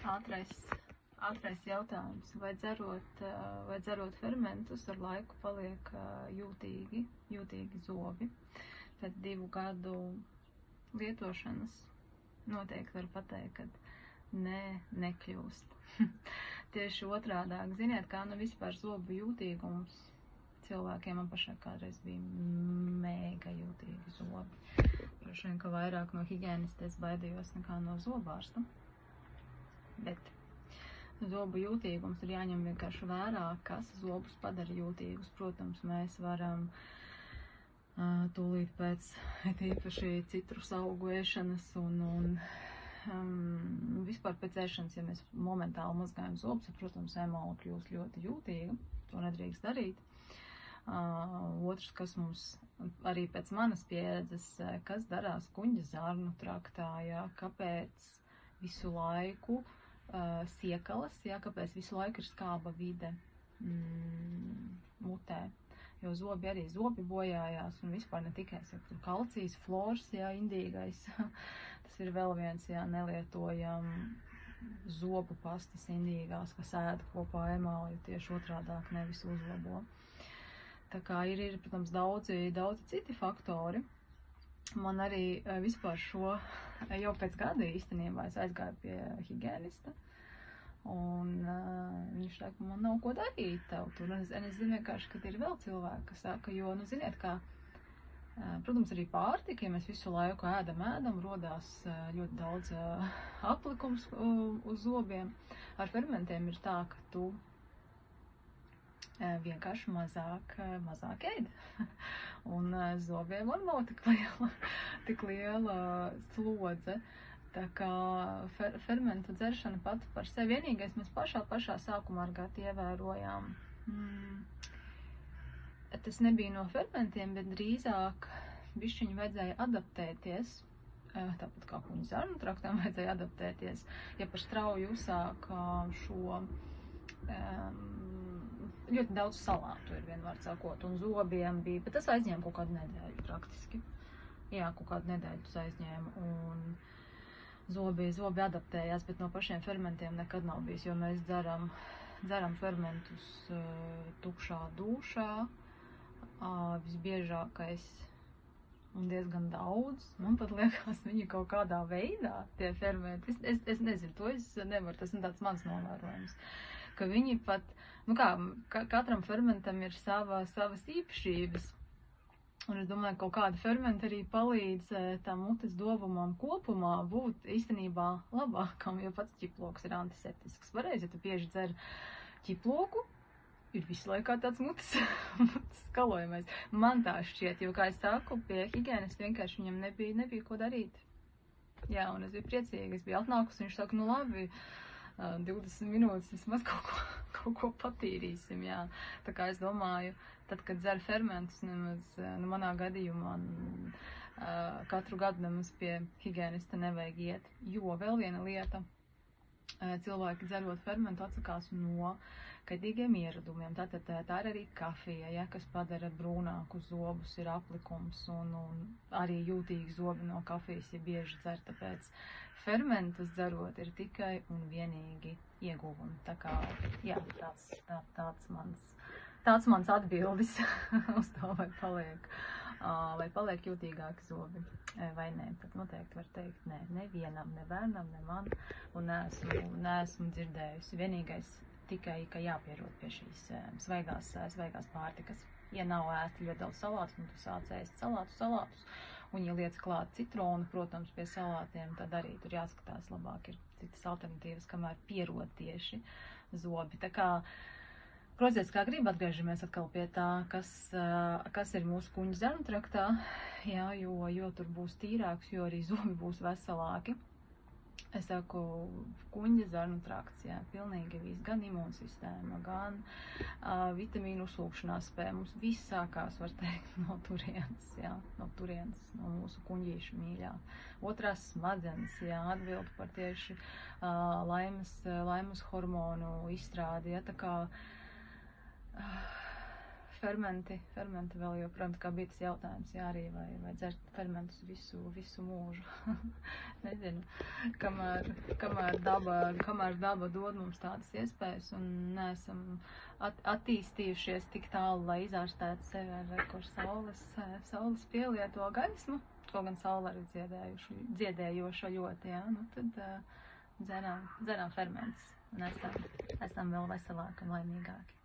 Ātrais jautājums. Vai dzerot fermentus ar laiku paliek jūtīgi zobi? Pēc 2 gadu lietošanas noteikti var pateikt, ka nekļūst. Tieši otrādāk. Ziniet, kā vispār zobu jūtīgums cilvēkiem, man pašai kādreiz bija mega jūtīgi zobi. Droši vien, ka vairāk no higienistes es baidījos nekā no zobārsta. Bet zobu jūtīgums ir jāņem vienkārši vērā, kas zobus padara jūtīgus. Protams, mēs varam tūlīt pēc īpaši citrus augu ēšanas un vispār pēc ēšanas, ja mēs momentāli mazgājam zobus, protams, emola kļūst ļoti jūtīga. To nedrīkst darīt. Otrs, kas mums arī pēc manas pieredzes, kas darās kuņģa zarnu traktā, kāpēc visu laiku siekalas, kāpēc visu laiku ir skāba vide mutē, jo zobi bojājās un vispār ne tikai kalcijs, flors, indīgais, tas ir vēl viens, nelietojam zobu pastas indīgās, kas ēda kopā emāli, tieši otrādāk nevis uzlabo. Tā kā ir, protams, daudzi citi faktori. Man arī vispār jau pēc gada īstenībā es aizgāju pie higienista. Un viņš saka, man nav ko darīt tev tur. Es zinu vienkārši, ka ir vēl cilvēki, kas saka, jo, ziniet, kā, protams, arī pārtika, ja mēs visu laiku ēdam, rodās ļoti daudz aplikums uz zobiem. Ar fermentiem ir tā, ka tu vienkārši mazāk ēd. Un zobiem var nav tik liela slodze. Tā kā fermentu dzeršana pati par sevi vienīgais mēs pašā sākumā ar gati ievērojām. Tas nebija no fermentiem, bet drīzāk bišķiņu vajadzēja adaptēties. Tāpat kā kuņģa zarnu traktam vajadzēja adaptēties. Ja par strauju uzsāk šo ļoti daudz salātu ir vienmēr sakot, un zobiem bija, bet tas aizņēma kaut kādu nedēļu praktiski. Jā, kaut kādu nedēļu tas aizņēma, un zobi adaptējās, bet no pašiem fermentiem nekad nav bijis, jo mēs dzeram fermentus tukšā dūšā, visbiežākais un diezgan daudz. Man pat liekas, viņi kaut kādā veidā, tie fermenti, es nezinu, to es nevaru, tas ir tāds mans novērojums, ka viņi pat, katram fermentam ir savas īpašības. Un es domāju, ka kaut kāda fermenta arī palīdz tam mutes dovumam kopumā būt īstenībā labākam, jo pats ķiploks ir antiseptisks. Pareizi, ja tu bieži dzer ķiploku, ir visu laikā tāds mutes skalojamais. Man tā šķiet, jo, kā es saku, pie higienista vienkārši viņam nebija ko darīt. Jā, un es biju priecīga, es biju atnākusi, viņš saka, labi, 20 minūtes vismaz kaut ko patīrīsim, jā. Tā kā es domāju, tad, kad dzer fermentus, nemaz, manā gadījumā, katru gadu nemaz pie higienista nevajag iet. Jo vēl viena lieta, cilvēki dzerot fermentu atsakās no kaitīgiem ieradumiem. Tātad tā ir arī kafija, kas padara brūnākus zobus, ir aplikums, un arī jūtīgi zobi no kafijas, ja bieži dzer, tāpēc fermentus dzerot ir tikai un vienīgi ieguvumi. Tā kā, jā, tāds mans atbildes uz to, vai paliek jūtīgāki zobi vai nē. Tad noteikti var teikt, nē, nevienam, ne bērnam, ne man, un neesmu dzirdējusi. Vienīgais tikai, ka jāpierod pie šīs svaigās pārtikas. Ja nav ēsti ļoti daudz salātus, un tu sāc ēst salātus, un ja liec klāt citronu, protams, pie salātiem, tad arī tur jāskatās labāk, ir citas alternatīvas, kamēr pierod tieši zobi. Tā kā, protams, kā grib atgriežamies atkal pie tā, kas ir mūsu kuņģa zarnu traktā, jā, jo tur būs tīrāks, jo arī zobi būs veselāki. Es saku, kuņģa zarnu trakts, jā, pilnīgi viss, gan imūnsistēma, gan vitamīnu uzsūkšanās spēja. Mums viss sākās, var teikt, no turienes, no mūsu kuņģīšu mīļā. Otrās smadzenes, jā, atbild par tieši laimes hormonu izstrādi, jā, tā kā fermenti vēl joprojām, kā bija tas jautājums, jā, arī vai dzert fermentus visu mūžu. Nezinu, kamēr daba dod mums tādas iespējas un neesam attīstījušies tik tālu, lai izārstētu sevi ar saules pielieto gaismu, ko gan saule arī dziedējoša ļoti, jā, nu tad dzeram fermentus un esam vēl veselāki un laimīgāki.